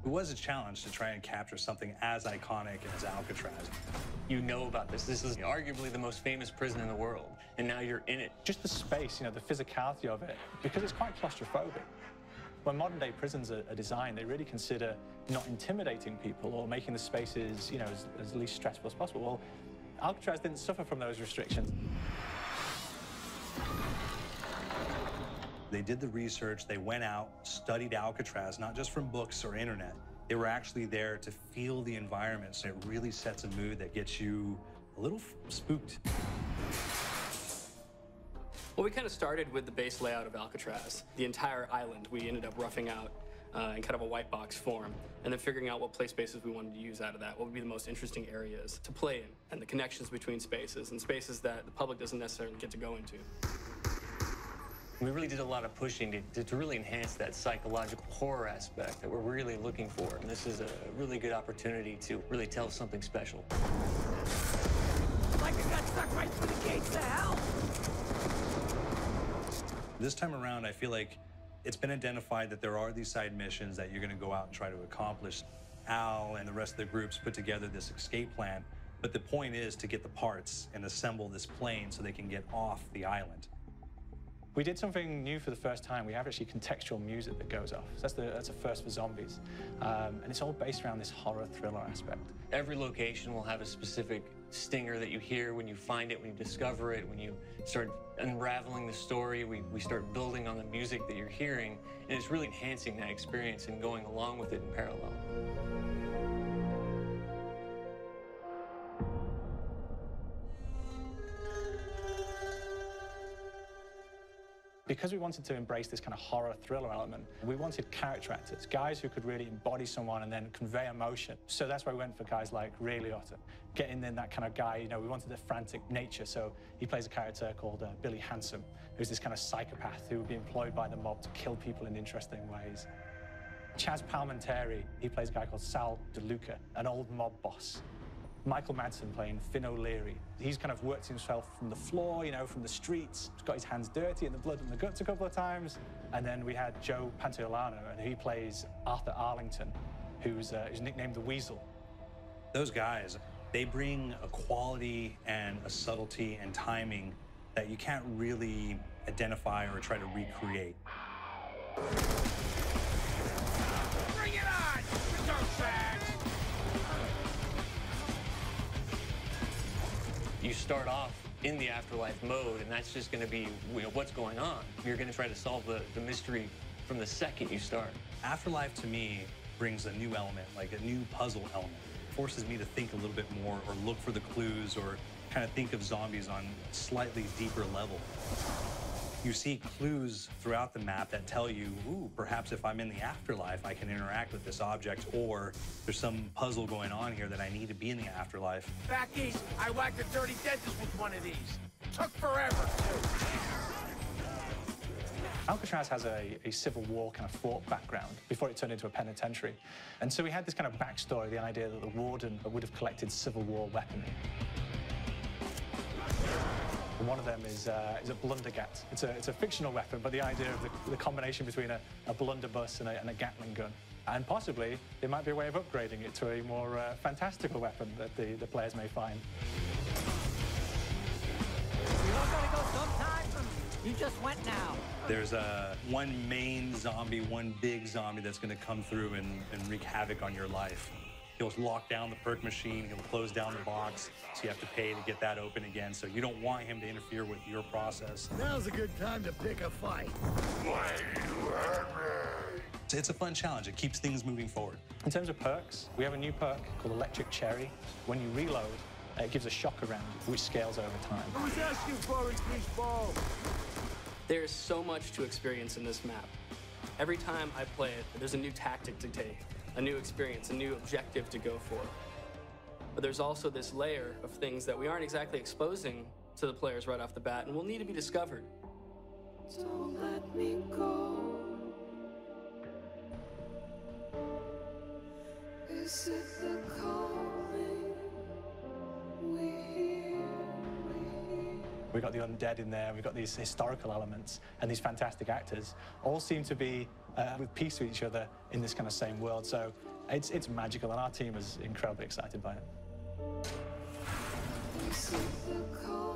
It was a challenge to try and capture something as iconic as Alcatraz. You know about this. This is arguably the most famous prison in the world, and now you're in it. Just the space, you know, the physicality of it, because it's quite claustrophobic. When modern-day prisons are designed, they really consider not intimidating people or making the spaces, you know, as least stressful as possible. Well, Alcatraz didn't suffer from those restrictions. They did the research, they went out, studied Alcatraz, not just from books or internet. They were actually there to feel the environment, so it really sets a mood that gets you a little spooked. Well, we kind of started with the base layout of Alcatraz. The entire island we ended up roughing out in kind of a white box form, and then figuring out what play spaces we wanted to use out of that, what would be the most interesting areas to play in, and the connections between spaces, and spaces that the public doesn't necessarily get to go into. We really did a lot of pushing to really enhance that psychological horror aspect that we're really looking for. And this is a really good opportunity to really tell something special. Like I got stuck right through the gates to hell! This time around, I feel like it's been identified that there are these side missions that you're going to go out and try to accomplish. Al and the rest of the groups put together this escape plan, but the point is to get the parts and assemble this plane so they can get off the island. We did something new for the first time. We have actually contextual music that goes off. So that's a first for zombies. And it's all based around this horror thriller aspect. Every location will have a specific stinger that you hear when you find it, when you discover it, when you start unraveling the story, we start building on the music that you're hearing, and it's really enhancing that experience and going along with it in parallel. Because we wanted to embrace this kind of horror thriller element, we wanted character actors, guys who could really embody someone and then convey emotion. So that's why we went for guys like Ray Liotta, getting in that kind of guy, you know, we wanted a frantic nature. So he plays a character called Billy Handsome, who's this kind of psychopath who would be employed by the mob to kill people in interesting ways. Chaz Palminteri, he plays a guy called Sal DeLuca, an old mob boss. Michael Madsen playing Finn O'Leary. He's kind of worked himself from the floor, you know, from the streets. He's got his hands dirty and the blood and the guts a couple of times. And then we had Joe Pantoliano, and he plays Arthur Arlington, who's nicknamed the Weasel. Those guys, they bring a quality and a subtlety and timing that you can't really identify or try to recreate. Bring it on! Dirtbags! You start off in the afterlife mode, and that's just going to be, you know, what's going on. You're going to try to solve the mystery from the second you start. Afterlife, to me, brings a new element, like a new puzzle element. It forces me to think a little bit more or look for the clues or kind of think of zombies on a slightly deeper level. You see clues throughout the map that tell you, ooh, perhaps if I'm in the afterlife, I can interact with this object, or there's some puzzle going on here that I need to be in the afterlife. Back east, I whacked a dirty dentist with one of these. Took forever, too. Alcatraz has a Civil War kind of fort background before it turned into a penitentiary. And so we had this kind of backstory, the idea that the warden would have collected Civil War weaponry. And one of them is a blundergat. It's a fictional weapon, but the idea of the combination between a blunderbuss and a Gatling gun. And possibly, there might be a way of upgrading it to a more fantastical weapon that the players may find. We all gotta go sometime. You just went now. There's one main zombie, one big zombie that's going to come through and wreak havoc on your life. He'll lock down the perk machine, he'll close down the box, so you have to pay to get that open again, so you don't want him to interfere with your process. Now's a good time to pick a fight. Why you hurt me? It's a fun challenge. It keeps things moving forward. In terms of perks, we have a new perk called Electric Cherry. When you reload, it gives a shock around, which scales over time. Who's asking for it, greaseball? There's so much to experience in this map. Every time I play it, there's a new tactic to take, a new experience, a new objective to go for. But there's also this layer of things that we aren't exactly exposing to the players right off the bat and will need to be discovered. Don't let me go. Is it the calling we hear? We've got the undead in there, we've got these historical elements, and these fantastic actors all seem to be with peace with each other in this kind of same world. So It's magical, and our team is incredibly excited by it. We see the call.